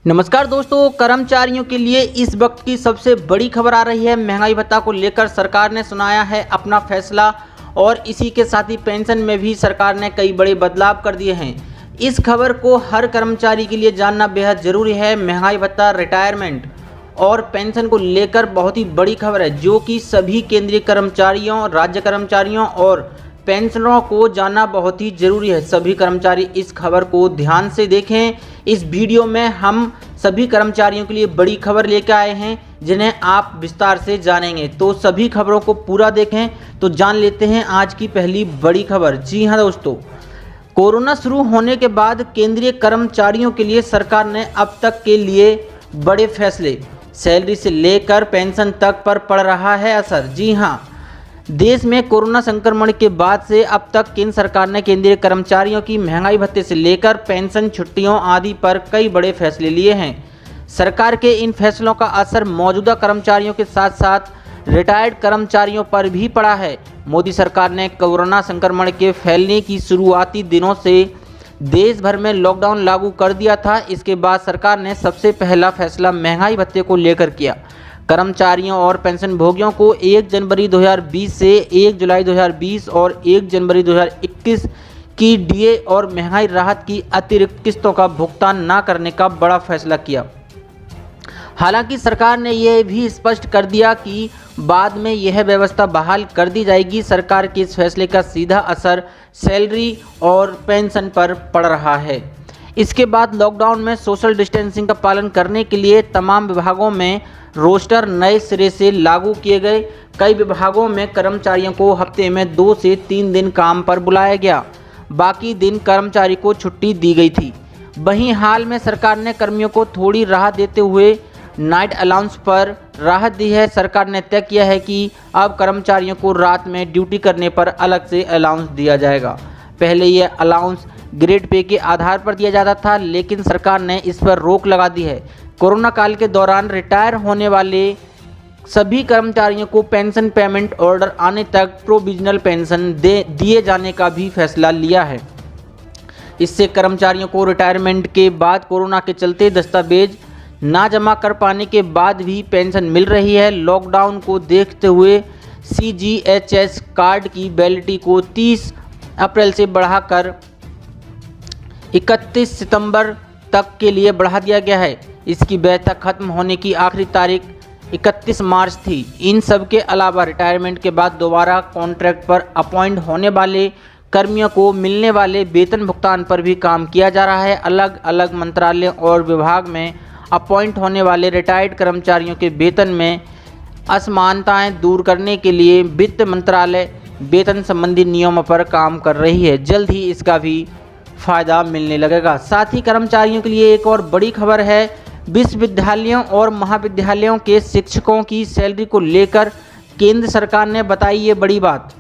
नमस्कार दोस्तों, कर्मचारियों के लिए इस वक्त की सबसे बड़ी खबर आ रही है। महंगाई भत्ता को लेकर सरकार ने सुनाया है अपना फैसला और इसी के साथ ही पेंशन में भी सरकार ने कई बड़े बदलाव कर दिए हैं। इस खबर को हर कर्मचारी के लिए जानना बेहद ज़रूरी है। महंगाई भत्ता, रिटायरमेंट और पेंशन को लेकर बहुत ही बड़ी खबर है, जो कि सभी केंद्रीय कर्मचारियों, राज्य कर्मचारियों और पेंशनरों को जानना बहुत ही ज़रूरी है। सभी कर्मचारी इस खबर को ध्यान से देखें। इस वीडियो में हम सभी कर्मचारियों के लिए बड़ी खबर लेकर आए हैं, जिन्हें आप विस्तार से जानेंगे। तो सभी खबरों को पूरा देखें। तो जान लेते हैं आज की पहली बड़ी खबर। जी हाँ दोस्तों, कोरोना शुरू होने के बाद केंद्रीय कर्मचारियों के लिए सरकार ने अब तक के लिए बड़े फैसले, सैलरी से लेकर पेंशन तक पर पड़ रहा है असर। जी हाँ, देश में कोरोना संक्रमण के बाद से अब तक केंद्र सरकार ने केंद्रीय कर्मचारियों की महंगाई भत्ते से लेकर पेंशन, छुट्टियों आदि पर कई बड़े फैसले लिए हैं। सरकार के इन फैसलों का असर मौजूदा कर्मचारियों के साथ साथ रिटायर्ड कर्मचारियों पर भी पड़ा है। मोदी सरकार ने कोरोना संक्रमण के फैलने की शुरुआती दिनों से देश भर में लॉकडाउन लागू कर दिया था। इसके बाद सरकार ने सबसे पहला फैसला महंगाई भत्ते को लेकर किया। कर्मचारियों और पेंशनभोगियों को 1 जनवरी 2020 से 1 जुलाई 2020 और 1 जनवरी 2021 की डीए और महंगाई राहत की अतिरिक्त किस्तों का भुगतान न करने का बड़ा फैसला किया। हालांकि सरकार ने यह भी स्पष्ट कर दिया कि बाद में यह व्यवस्था बहाल कर दी जाएगी। सरकार के इस फैसले का सीधा असर सैलरी और पेंशन पर पड़ रहा है। इसके बाद लॉकडाउन में सोशल डिस्टेंसिंग का पालन करने के लिए तमाम विभागों में रोस्टर नए सिरे से लागू किए गए। कई विभागों में कर्मचारियों को हफ्ते में 2 से 3 दिन काम पर बुलाया गया, बाकी दिन कर्मचारी को छुट्टी दी गई थी। वहीं हाल में सरकार ने कर्मियों को थोड़ी राहत देते हुए नाइट अलाउंस पर राहत दी है। सरकार ने तय किया है कि अब कर्मचारियों को रात में ड्यूटी करने पर अलग से अलाउंस दिया जाएगा। पहले यह अलाउंस ग्रेड पे के आधार पर दिया जाता था, लेकिन सरकार ने इस पर रोक लगा दी है। कोरोना काल के दौरान रिटायर होने वाले सभी कर्मचारियों को पेंशन पेमेंट ऑर्डर आने तक प्रोविजनल पेंशन दिए जाने का भी फैसला लिया है। इससे कर्मचारियों को रिटायरमेंट के बाद कोरोना के चलते दस्तावेज ना जमा कर पाने के बाद भी पेंशन मिल रही है। लॉकडाउन को देखते हुए CGHS कार्ड की वैलिडिटी को 30 अप्रैल से बढ़ाकर 31 सितंबर तक के लिए बढ़ा दिया गया है। इसकी वैधता खत्म होने की आखिरी तारीख 31 मार्च थी। इन सब के अलावा रिटायरमेंट के बाद दोबारा कॉन्ट्रैक्ट पर अपॉइंट होने वाले कर्मियों को मिलने वाले वेतन भुगतान पर भी काम किया जा रहा है। अलग अलग मंत्रालय और विभाग में अपॉइंट होने वाले रिटायर्ड कर्मचारियों के वेतन में असमानताएं दूर करने के लिए वित्त मंत्रालय वेतन संबंधी नियमों पर काम कर रही है। जल्द ही इसका भी फायदा मिलने लगेगा। साथ ही कर्मचारियों के लिए एक और बड़ी खबर है। विश्वविद्यालयों और महाविद्यालयों के शिक्षकों की सैलरी को लेकर केंद्र सरकार ने बताई ये बड़ी बात।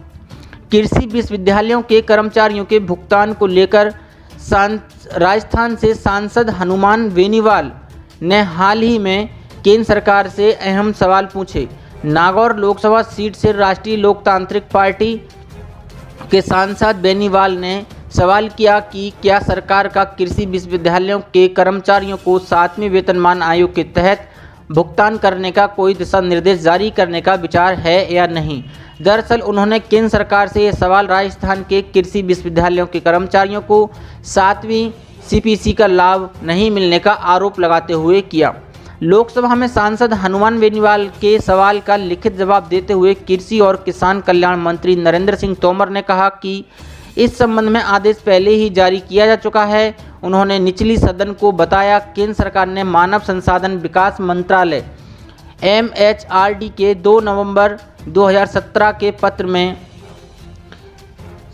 कृषि विश्वविद्यालयों के कर्मचारियों के भुगतान को लेकर राजस्थान से सांसद हनुमान बेनीवाल ने हाल ही में केंद्र सरकार से अहम सवाल पूछे। नागौर लोकसभा सीट से राष्ट्रीय लोकतांत्रिक पार्टी के सांसद बेनीवाल ने सवाल किया कि क्या सरकार का कृषि विश्वविद्यालयों के कर्मचारियों को 7वें वेतनमान आयोग के तहत भुगतान करने का कोई दिशा निर्देश जारी करने का विचार है या नहीं। दरअसल उन्होंने केंद्र सरकार से यह सवाल राजस्थान के कृषि विश्वविद्यालयों के कर्मचारियों को 7वीं CPC का लाभ नहीं मिलने का आरोप लगाते हुए किया। लोकसभा में सांसद हनुमान बेनीवाल के सवाल का लिखित जवाब देते हुए कृषि और किसान कल्याण मंत्री नरेंद्र सिंह तोमर ने कहा कि इस संबंध में आदेश पहले ही जारी किया जा चुका है। उन्होंने निचली सदन को बताया, केंद्र सरकार ने मानव संसाधन विकास मंत्रालय MHRD के 2 नवंबर 2017 के पत्र में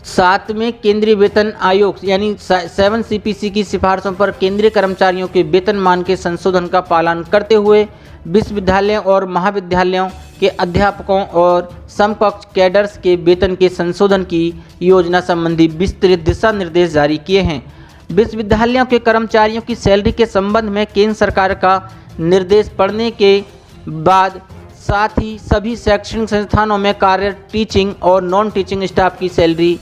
7वें केंद्रीय वेतन आयोग यानी 7 CPC की सिफारिशों पर केंद्रीय कर्मचारियों के वेतनमान के संशोधन का पालन करते हुए विश्वविद्यालयों और महाविद्यालयों के अध्यापकों और समकक्ष कैडर्स के वेतन के संशोधन की योजना संबंधी विस्तृत दिशा निर्देश जारी किए हैं। विश्वविद्यालयों के कर्मचारियों की सैलरी के संबंध में केंद्र सरकार का निर्देश पड़ने के बाद साथ ही सभी शैक्षणिक संस्थानों में कार्यरत टीचिंग और नॉन टीचिंग स्टाफ की सैलरी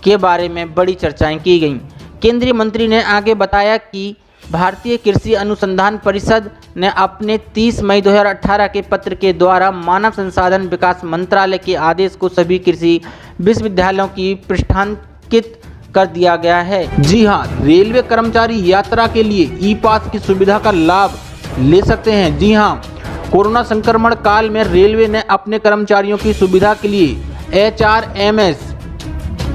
के बारे में बड़ी चर्चाएं की गईं। केंद्रीय मंत्री ने आगे बताया कि भारतीय कृषि अनुसंधान परिषद ने अपने 30 मई 2018 के पत्र के द्वारा मानव संसाधन विकास मंत्रालय के आदेश को सभी कृषि विश्वविद्यालयों की पृष्ठांकित कर दिया गया है। जी हां, रेलवे कर्मचारी यात्रा के लिए ई पास की सुविधा का लाभ ले सकते हैं। जी हां, कोरोना संक्रमण काल में रेलवे ने अपने कर्मचारियों की सुविधा के लिए HRMS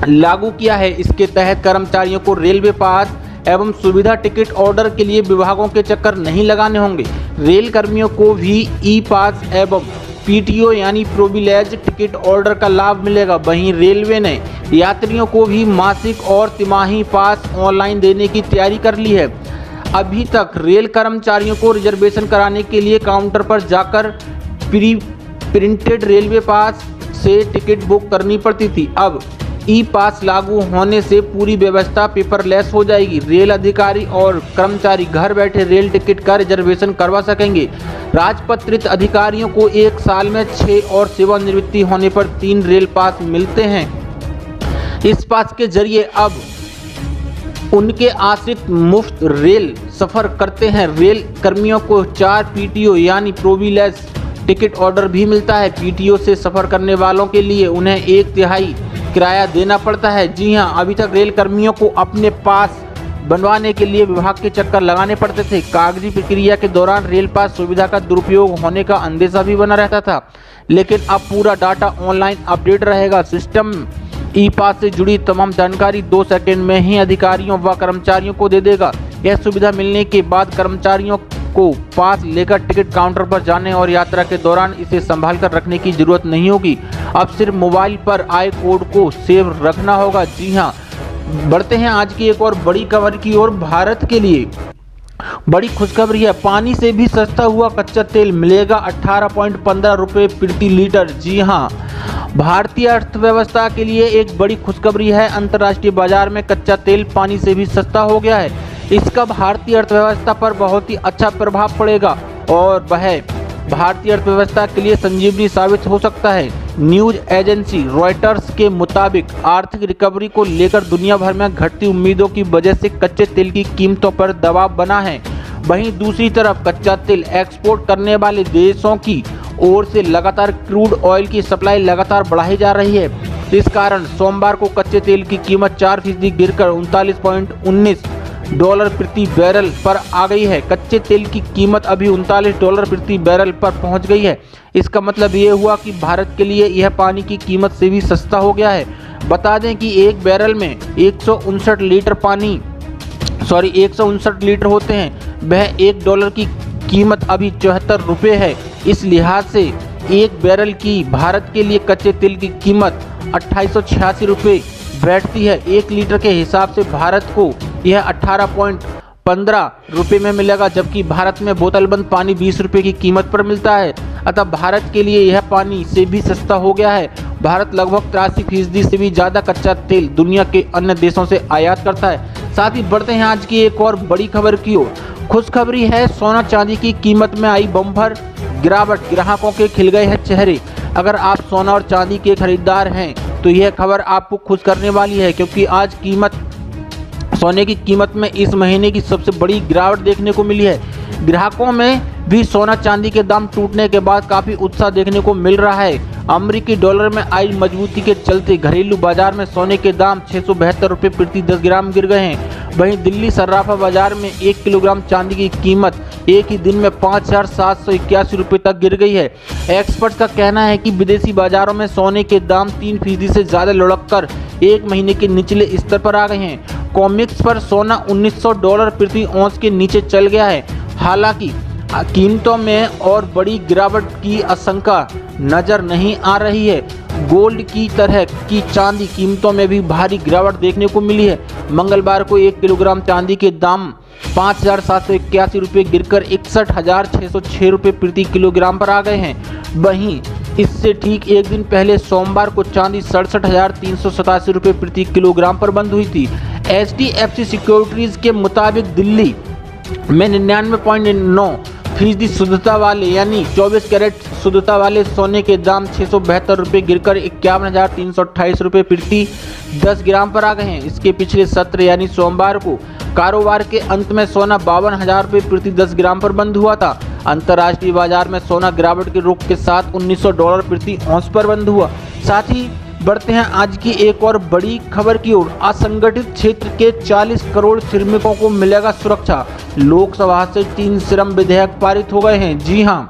लागू किया है। इसके तहत कर्मचारियों को रेलवे पास एवं सुविधा टिकट ऑर्डर के लिए विभागों के चक्कर नहीं लगाने होंगे। रेल कर्मियों को भी ई पास एवं PTO यानी प्रिविलेज टिकट ऑर्डर का लाभ मिलेगा। वहीं रेलवे ने यात्रियों को भी मासिक और तिमाही पास ऑनलाइन देने की तैयारी कर ली है। अभी तक रेल कर्मचारियों को रिजर्वेशन कराने के लिए काउंटर पर जाकर प्रिंटेड रेलवे पास से टिकट बुक करनी पड़ती थी। अब ई पास लागू होने से पूरी व्यवस्था पेपरलेस हो जाएगी। रेल अधिकारी और कर्मचारी घर बैठे रेल टिकट का रिजर्वेशन करवा सकेंगे। राजपत्रित अधिकारियों को 1 साल में 6 और सेवानिवृत्ति होने पर 3 रेल पास मिलते हैं। इस पास के जरिए अब उनके आश्रित मुफ्त रेल सफर करते हैं। रेल कर्मियों को 4 PTO यानी प्रिविलेज टिकट ऑर्डर भी मिलता है। PTO से सफर करने वालों के लिए उन्हें 1/3 किराया देना पड़ता है। जी हां, अभी तक रेल कर्मियों को अपने पास बनवाने के लिए विभाग के चक्कर लगाने पड़ते थे। कागजी प्रक्रिया के दौरान रेल पास सुविधा का दुरुपयोग होने का अंदेशा भी बना रहता था, लेकिन अब पूरा डाटा ऑनलाइन अपडेट रहेगा। सिस्टम ई पास से जुड़ी तमाम जानकारी 2 सेकंड में ही अधिकारियों व कर्मचारियों को दे देगा। यह सुविधा मिलने के बाद कर्मचारियों को पास लेकर टिकट काउंटर पर जाने और यात्रा के दौरान इसे संभाल कर रखने की जरूरत नहीं होगी। अब सिर्फ मोबाइल पर आए कोड को सेव रखना होगा। जी हां, बढ़ते हैं आज की एक और बड़ी खबर की ओर। भारत के लिए बड़ी खुशखबरी है। पानी से भी सस्ता हुआ कच्चा तेल मिलेगा 18.15 रुपये प्रति लीटर। जी हां, भारतीय अर्थव्यवस्था के लिए एक बड़ी खुशखबरी है। अंतर्राष्ट्रीय बाजार में कच्चा तेल पानी से भी सस्ता हो गया है। इसका भारतीय अर्थव्यवस्था पर बहुत ही अच्छा प्रभाव पड़ेगा और वह भारतीय अर्थव्यवस्था के लिए संजीवनी साबित हो सकता है। न्यूज एजेंसी रॉयटर्स के मुताबिक आर्थिक रिकवरी को लेकर दुनिया भर में घटती उम्मीदों की वजह से कच्चे तेल की कीमतों पर दबाव बना है। वहीं दूसरी तरफ कच्चा तेल एक्सपोर्ट करने वाले देशों की ओर से लगातार क्रूड ऑयल की सप्लाई लगातार बढ़ाई जा रही है। इस कारण सोमवार को कच्चे तेल की कीमत 4% गिरकर $39.19 प्रति बैरल पर आ गई है। कच्चे तेल की कीमत अभी $39 प्रति बैरल पर पहुंच गई है। इसका मतलब ये हुआ कि भारत के लिए यह पानी की कीमत से भी सस्ता हो गया है। बता दें कि एक बैरल में 159 लीटर होते हैं। वह $1 की कीमत अभी 74 रुपये है। इस लिहाज से एक बैरल की भारत के लिए कच्चे तेल की कीमत 2886 रुपये बैठती है। 1 लीटर के हिसाब से भारत को यह 18.15 रुपये में मिलेगा, जबकि भारत में बोतलबंद पानी 20 रुपये की कीमत पर मिलता है। अतः भारत के लिए यह पानी से भी सस्ता हो गया है। भारत लगभग 83% से भी ज़्यादा कच्चा तेल दुनिया के अन्य देशों से आयात करता है। साथ ही बढ़ते हैं आज की एक और बड़ी खबर की ओर। खुशखबरी है, सोना चांदी की कीमत में आई बम्पर गिरावट, ग्राहकों के खिल गए हैं चेहरे। अगर आप सोना और चांदी के खरीदार हैं तो यह खबर आपको खुश करने वाली है, क्योंकि आज सोने की कीमत में इस महीने की सबसे बड़ी गिरावट देखने को मिली है। ग्राहकों में भी सोना चांदी के दाम टूटने के बाद काफ़ी उत्साह देखने को मिल रहा है। अमेरिकी डॉलर में आई मजबूती के चलते घरेलू बाजार में सोने के दाम 672 रुपये प्रति 10 ग्राम गिर गए हैं। वहीं दिल्ली सर्राफा बाजार में 1 किलोग्राम चांदी की कीमत एक ही दिन में 5,781 रुपये तक गिर गई है। एक्सपर्ट का कहना है कि विदेशी बाजारों में सोने के दाम 3% से ज़्यादा लुढ़ककर 1 महीने के निचले स्तर पर आ गए हैं। कॉमिक्स पर सोना $1900 प्रति औंस के नीचे चल गया है। हालांकि कीमतों में और बड़ी गिरावट की आशंका नजर नहीं आ रही है। गोल्ड की तरह की चांदी कीमतों में भी भारी गिरावट देखने को मिली है। मंगलवार को 1 किलोग्राम चांदी के दाम 5,781 रुपये गिरकर 61,606 रुपये प्रति किलोग्राम पर आ गए हैं। वहीं इससे ठीक एक दिन पहले सोमवार को चांदी 67,387 रुपये प्रति किलोग्राम पर बंद हुई थी। HDFC सिक्योरिटीज के मुताबिक दिल्ली में 99.9% शुद्धता वाले यानी 24 कैरेट शुद्धता वाले सोने के दाम 672 रुपये गिरकर 51,328 रुपये प्रति 10 ग्राम पर आ गए हैं। इसके पिछले सत्र यानी सोमवार को कारोबार के अंत में सोना 52,000 रुपये प्रति 10 ग्राम पर बंद हुआ था। अंतर्राष्ट्रीय बाजार में सोना गिरावट के रुख के साथ $1900 प्रति औंस पर बंद हुआ। साथ ही बढ़ते हैं आज की एक और बड़ी खबर की ओर। असंगठित क्षेत्र के 40 करोड़ श्रमिकों को मिलेगा सुरक्षा। लोकसभा से 3 श्रम विधेयक पारित हो गए हैं। जी हां,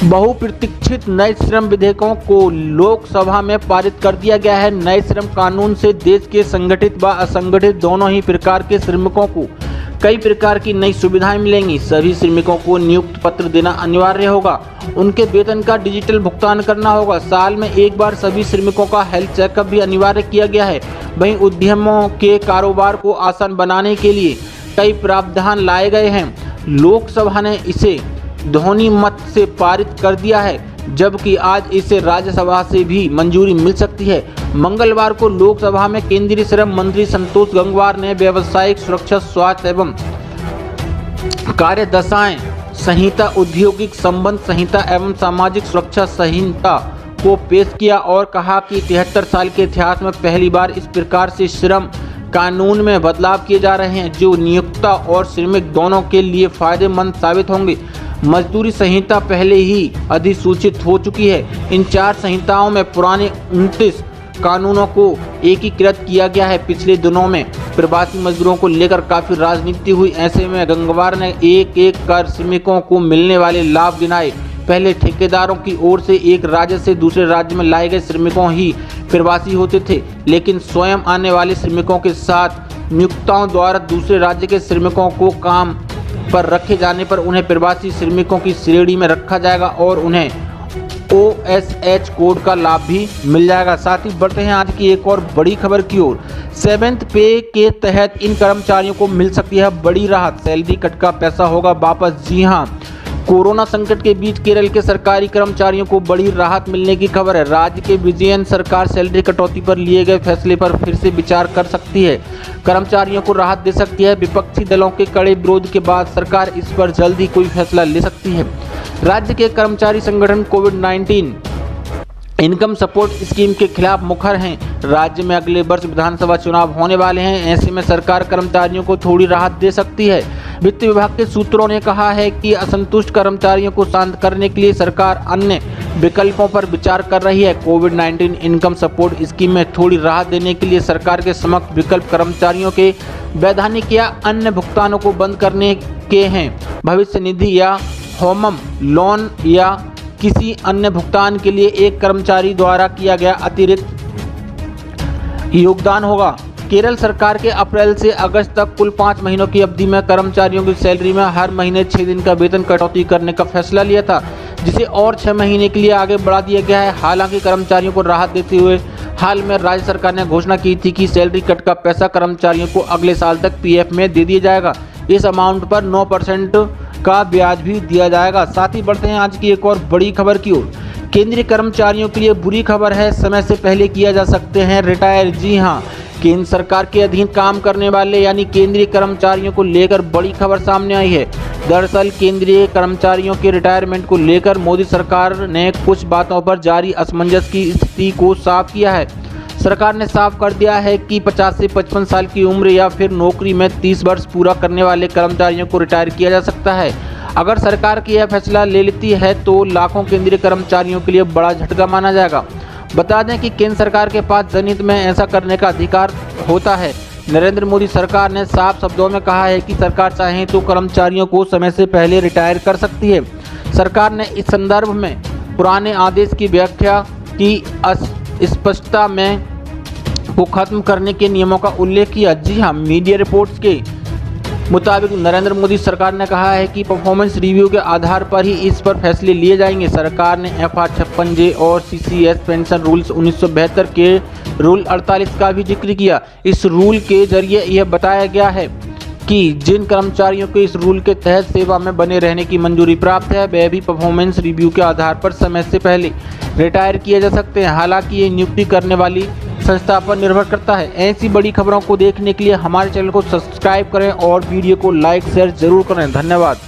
बहुप्रतीक्षित नए श्रम विधेयकों को लोकसभा में पारित कर दिया गया है। नए श्रम कानून से देश के संगठित व असंगठित दोनों ही प्रकार के श्रमिकों को कई प्रकार की नई सुविधाएं मिलेंगी। सभी श्रमिकों को नियुक्ति पत्र देना अनिवार्य होगा। उनके वेतन का डिजिटल भुगतान करना होगा। साल में एक बार सभी श्रमिकों का हेल्थ चेकअप भी अनिवार्य किया गया है। वहीं उद्यमों के कारोबार को आसान बनाने के लिए कई प्रावधान लाए गए हैं। लोकसभा ने इसे ध्वनि मत से पारित कर दिया है, जबकि आज इसे राज्यसभा से भी मंजूरी मिल सकती है। मंगलवार को लोकसभा में केंद्रीय श्रम मंत्री संतोष गंगवार ने व्यावसायिक सुरक्षा, स्वास्थ्य एवं कार्यदशाएं संहिता, औद्योगिक संबंध संहिता एवं सामाजिक सुरक्षा संहिता को पेश किया और कहा कि 73 साल के इतिहास में पहली बार इस प्रकार से श्रम कानून में बदलाव किए जा रहे हैं जो नियोक्ता और श्रमिक दोनों के लिए फायदेमंद साबित होंगे। मजदूरी संहिता पहले ही अधिसूचित हो चुकी है। इन 4 संहिताओं में पुराने 29 कानूनों को एकीकृत किया गया है। पिछले दिनों में प्रवासी मजदूरों को लेकर काफी राजनीति हुई। ऐसे में गंगवार ने एक एक कर श्रमिकों को मिलने वाले लाभ गिनाए। पहले ठेकेदारों की ओर से एक राज्य से दूसरे राज्य में लाए गए श्रमिकों ही प्रवासी होते थे, लेकिन स्वयं आने वाले श्रमिकों के साथ नियोक्ताओं द्वारा दूसरे राज्य के श्रमिकों को काम पर रखे जाने पर उन्हें प्रवासी श्रमिकों की श्रेणी में रखा जाएगा और उन्हें OSH कोड का लाभ भी मिल जाएगा। साथ ही बढ़ते हैं आज की एक और बड़ी खबर की ओर। 7th पे के तहत इन कर्मचारियों को मिल सकती है बड़ी राहत। सैलरी कट का पैसा होगा वापस। जी हां, कोरोना संकट के बीच केरल के सरकारी कर्मचारियों को बड़ी राहत मिलने की खबर है। राज्य के विजयन सरकार सैलरी कटौती पर लिए गए फैसले पर फिर से विचार कर सकती है। कर्मचारियों को राहत दे सकती है। विपक्षी दलों के कड़े विरोध के बाद सरकार इस पर जल्द ही कोई फैसला ले सकती है। राज्य के कर्मचारी संगठन कोविड-19 इनकम सपोर्ट स्कीम के खिलाफ मुखर हैं। राज्य में अगले वर्ष विधानसभा चुनाव होने वाले हैं। ऐसे में सरकार कर्मचारियों को थोड़ी राहत दे सकती है। वित्त विभाग के सूत्रों ने कहा है कि असंतुष्ट कर्मचारियों को शांत करने के लिए सरकार अन्य विकल्पों पर विचार कर रही है। कोविड-19 इनकम सपोर्ट स्कीम में थोड़ी राहत देने के लिए सरकार के समक्ष विकल्प कर्मचारियों के वैधानिक या अन्य भुगतानों को बंद करने के हैं। भविष्य निधि या होम लोन या किसी अन्य भुगतान के लिए एक कर्मचारी द्वारा किया गया अतिरिक्त योगदान होगा। केरल सरकार के अप्रैल से अगस्त तक कुल 5 महीनों की अवधि में कर्मचारियों की सैलरी में हर महीने 6 दिन का वेतन कटौती करने का फैसला लिया था, जिसे और 6 महीने के लिए आगे बढ़ा दिया गया है। हालांकि कर्मचारियों को राहत देते हुए हाल में राज्य सरकार ने घोषणा की थी कि सैलरी कट का पैसा कर्मचारियों को अगले साल तक PF में दे दिया जाएगा। इस अमाउंट पर 9% का ब्याज भी दिया जाएगा। साथ ही बढ़ते हैं आज की एक और बड़ी खबर की ओर। केंद्रीय कर्मचारियों के लिए बुरी खबर है, समय से पहले किया जा सकते हैं रिटायर। जी हां, केंद्र सरकार के अधीन काम करने वाले यानी केंद्रीय कर्मचारियों को लेकर बड़ी खबर सामने आई है। दरअसल केंद्रीय कर्मचारियों के रिटायरमेंट को लेकर मोदी सरकार ने कुछ बातों पर जारी असमंजस की स्थिति को साफ किया है। सरकार ने साफ कर दिया है कि 50 से 55 साल की उम्र या फिर नौकरी में 30 वर्ष पूरा करने वाले कर्मचारियों को रिटायर किया जा सकता है। अगर सरकार की यह फैसला ले लेती है तो लाखों केंद्रीय कर्मचारियों के लिए बड़ा झटका माना जाएगा। बता दें कि केंद्र सरकार के पास जनहित में ऐसा करने का अधिकार होता है। नरेंद्र मोदी सरकार ने साफ शब्दों में कहा है कि सरकार चाहे तो कर्मचारियों को समय से पहले रिटायर कर सकती है। सरकार ने इस संदर्भ में पुराने आदेश की व्याख्या की स्पष्टता में को खत्म करने के नियमों का उल्लेख किया। जी हां, मीडिया रिपोर्ट्स के मुताबिक नरेंद्र मोदी सरकार ने कहा है कि परफॉर्मेंस रिव्यू के आधार पर ही इस पर फैसले लिए जाएंगे। सरकार ने FR 56J और CCS पेंशन रूल्स 1972 के रूल 48 का भी जिक्र किया। इस रूल के जरिए यह बताया गया है कि जिन कर्मचारियों को इस रूल के तहत सेवा में बने रहने की मंजूरी प्राप्त है वे भी परफॉर्मेंस रिव्यू के आधार पर समय से पहले रिटायर किए जा सकते हैं। हालांकि ये नियुक्ति करने वाली संस्था पर निर्भर करता है। ऐसी बड़ी खबरों को देखने के लिए हमारे चैनल को सब्सक्राइब करें और वीडियो को लाइक शेयर जरूर करें। धन्यवाद।